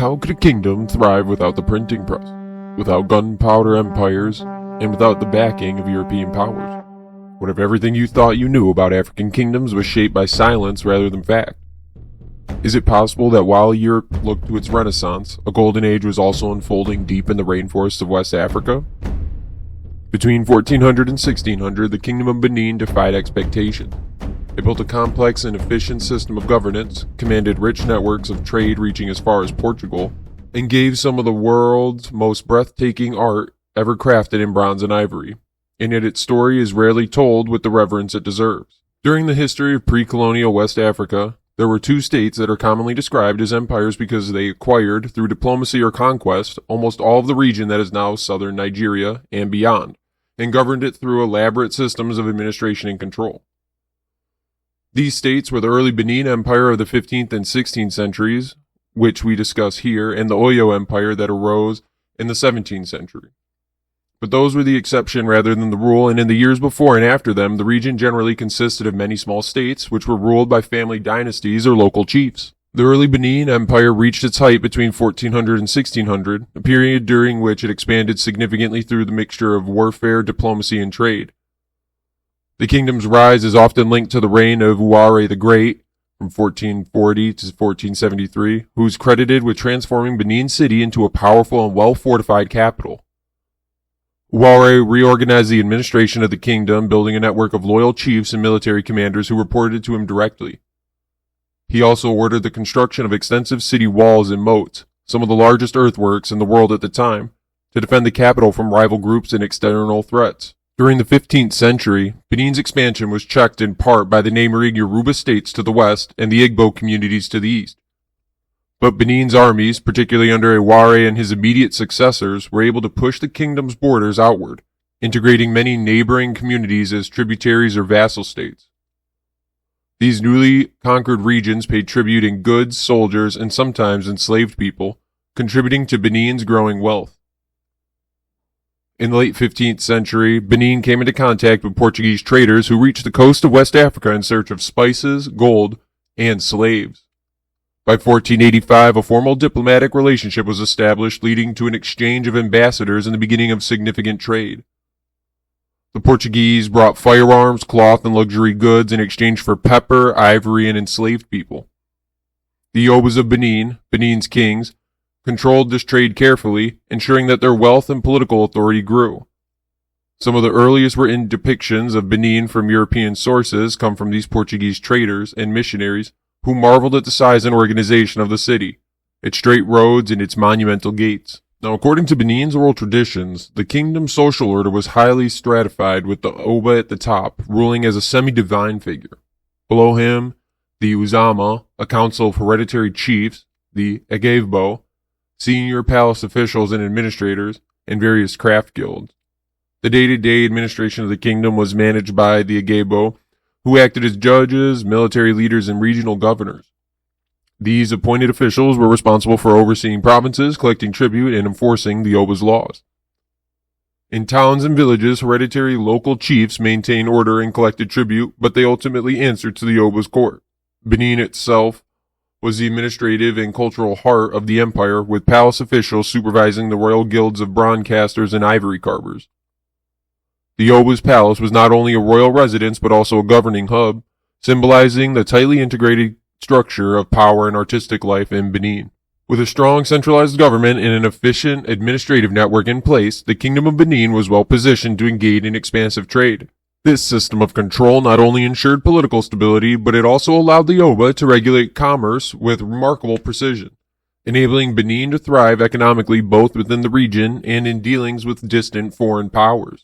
How could a kingdom thrive without the printing press, without gunpowder empires, and without the backing of European powers? What if everything you thought you knew about African kingdoms was shaped by silence rather than fact? Is it possible that while Europe looked to its renaissance, a golden age was also unfolding deep in the rainforests of West Africa? Between 1400 and 1600, the Kingdom of Benin defied expectation. It built a complex and efficient system of governance, commanded rich networks of trade reaching as far as Portugal, and gave some of the world's most breathtaking art ever crafted in bronze and ivory. And yet its story is rarely told with the reverence it deserves. During the history of pre-colonial West Africa, there were two states that are commonly described as empires because they acquired, through diplomacy or conquest, almost all of the region that is now southern Nigeria and beyond, and governed it through elaborate systems of administration and control. These states were the early Benin Empire of the 15th and 16th centuries, which we discuss here, and the Oyo Empire that arose in the 17th century. But those were the exception rather than the rule, and in the years before and after them, the region generally consisted of many small states, which were ruled by family dynasties or local chiefs. The early Benin Empire reached its height between 1400 and 1600, a period during which it expanded significantly through the mixture of warfare, diplomacy, and trade. The kingdom's rise is often linked to the reign of Ewuare the Great, from 1440 to 1473, who is credited with transforming Benin City into a powerful and well-fortified capital. Ewuare reorganized the administration of the kingdom, building a network of loyal chiefs and military commanders who reported to him directly. He also ordered the construction of extensive city walls and moats, some of the largest earthworks in the world at the time, to defend the capital from rival groups and external threats. During the 15th century, Benin's expansion was checked in part by the neighboring Yoruba states to the west and the Igbo communities to the east. But Benin's armies, particularly under Ewuare and his immediate successors, were able to push the kingdom's borders outward, integrating many neighboring communities as tributaries or vassal states. These newly conquered regions paid tribute in goods, soldiers, and sometimes enslaved people, contributing to Benin's growing wealth. In the late 15th century, Benin came into contact with Portuguese traders who reached the coast of West Africa in search of spices, gold, and slaves. By 1485, a formal diplomatic relationship was established, leading to an exchange of ambassadors and the beginning of significant trade. The Portuguese brought firearms, cloth, and luxury goods in exchange for pepper, ivory, and enslaved people. The Obas of Benin, Benin's kings, controlled this trade carefully, ensuring that their wealth and political authority grew. Some of the earliest written depictions of Benin from European sources come from these Portuguese traders and missionaries who marveled at the size and organization of the city, its straight roads, and its monumental gates. Now, according to Benin's oral traditions, the kingdom's social order was highly stratified, with the Oba at the top, ruling as a semi-divine figure. Below him, the Uzama, a council of hereditary chiefs, the Agavbo, senior palace officials and administrators, and various craft guilds. The day-to-day administration of the kingdom was managed by the Agavbo, who acted as judges, military leaders, and regional governors. These appointed officials were responsible for overseeing provinces, collecting tribute, and enforcing the Oba's laws. In towns and villages, hereditary local chiefs maintained order and collected tribute, but they ultimately answered to the Oba's court. Benin itself was the administrative and cultural heart of the empire, with palace officials supervising the royal guilds of bronze casters and ivory carvers. The Oba's palace was not only a royal residence but also a governing hub, symbolizing the tightly integrated structure of power and artistic life in Benin. With a strong centralized government and an efficient administrative network in place, the Kingdom of Benin was well positioned to engage in expansive trade. This system of control not only ensured political stability, but it also allowed the Oba to regulate commerce with remarkable precision, enabling Benin to thrive economically both within the region and in dealings with distant foreign powers.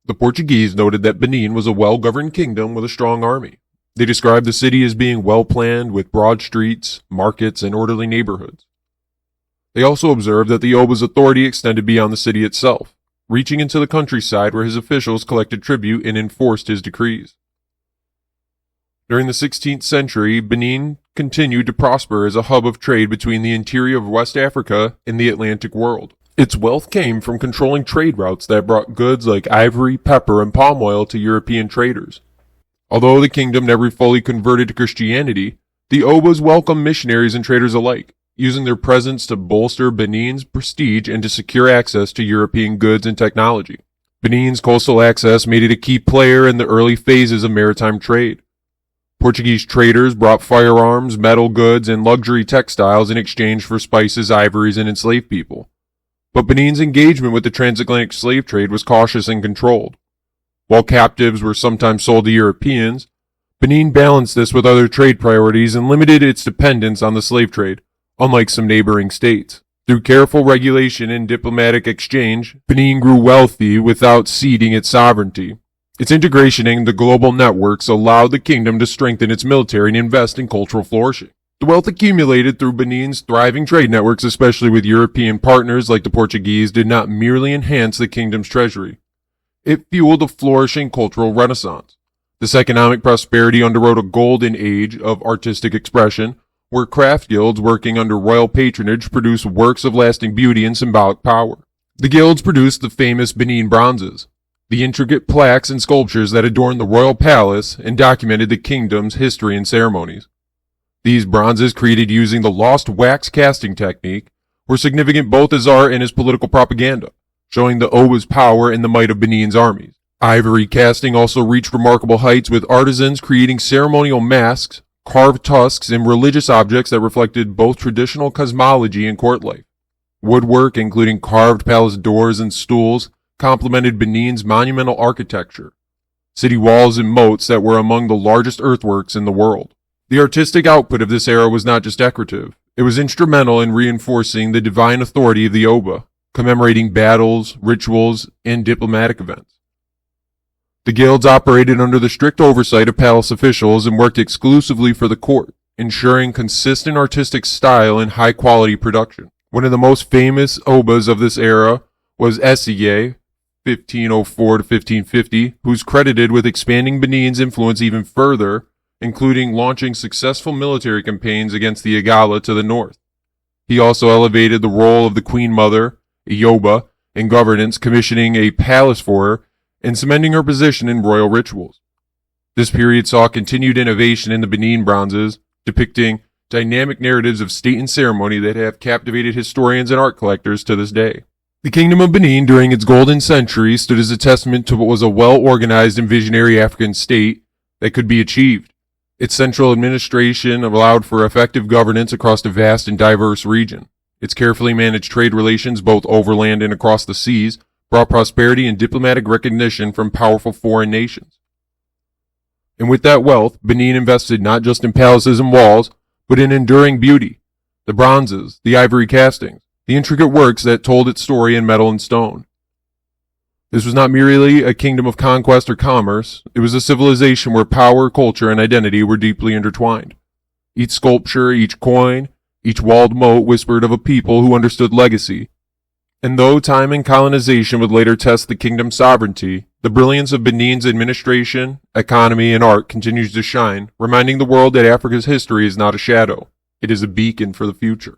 The Portuguese noted that Benin was a well-governed kingdom with a strong army. They described the city as being well-planned with broad streets, markets, and orderly neighborhoods. They also observed that the Oba's authority extended beyond the city itself, reaching into the countryside where his officials collected tribute and enforced his decrees. During the 16th century, Benin continued to prosper as a hub of trade between the interior of West Africa and the Atlantic world. Its wealth came from controlling trade routes that brought goods like ivory, pepper, and palm oil to European traders. Although the kingdom never fully converted to Christianity, the Obas welcomed missionaries and traders alike, using their presence to bolster Benin's prestige and to secure access to European goods and technology. Benin's coastal access made it a key player in the early phases of maritime trade. Portuguese traders brought firearms, metal goods, and luxury textiles in exchange for spices, ivories, and enslaved people. But Benin's engagement with the transatlantic slave trade was cautious and controlled. While captives were sometimes sold to Europeans, Benin balanced this with other trade priorities and limited its dependence on the slave trade, unlike some neighboring states. Through careful regulation and diplomatic exchange, Benin grew wealthy without ceding its sovereignty. Its integration into global networks allowed the kingdom to strengthen its military and invest in cultural flourishing. The wealth accumulated through Benin's thriving trade networks, especially with European partners like the Portuguese, did not merely enhance the kingdom's treasury. It fueled a flourishing cultural renaissance. This economic prosperity underwrote a golden age of artistic expression, where craft guilds working under royal patronage produced works of lasting beauty and symbolic power. The guilds produced the famous Benin Bronzes, the intricate plaques and sculptures that adorned the royal palace and documented the kingdom's history and ceremonies. These bronzes, created using the lost wax casting technique, were significant both as art and as political propaganda, showing the Oba's power and the might of Benin's armies. Ivory casting also reached remarkable heights, with artisans creating ceremonial masks, carved tusks, and religious objects that reflected both traditional cosmology and court life. Woodwork, including carved palace doors and stools, complemented Benin's monumental architecture, city walls and moats that were among the largest earthworks in the world. The artistic output of this era was not just decorative, it was instrumental in reinforcing the divine authority of the Oba, commemorating battles, rituals, and diplomatic events. The guilds operated under the strict oversight of palace officials and worked exclusively for the court, ensuring consistent artistic style and high-quality production. One of the most famous Obas of this era was Ewuare, 1504 to 1550, who's credited with expanding Benin's influence even further, including launching successful military campaigns against the Igala to the north. He also elevated the role of the Queen Mother, Yoba, in governance, commissioning a palace for her and cementing her position in royal rituals. This period saw continued innovation in the Benin Bronzes, depicting dynamic narratives of state and ceremony that have captivated historians and art collectors to this day. The Kingdom of Benin during its golden century stood as a testament to what was a well-organized and visionary African state that could be achieved. Its central administration allowed for effective governance across a vast and diverse region. Its carefully managed trade relations, both overland and across the seas, brought prosperity and diplomatic recognition from powerful foreign nations. And with that wealth, Benin invested not just in palaces and walls, but in enduring beauty, the bronzes, the ivory castings, the intricate works that told its story in metal and stone. This was not merely a kingdom of conquest or commerce, it was a civilization where power, culture, and identity were deeply intertwined. Each sculpture, each coin, each walled moat whispered of a people who understood legacy. And though time and colonization would later test the kingdom's sovereignty, the brilliance of Benin's administration, economy, and art continues to shine, reminding the world that Africa's history is not a shadow, it is a beacon for the future.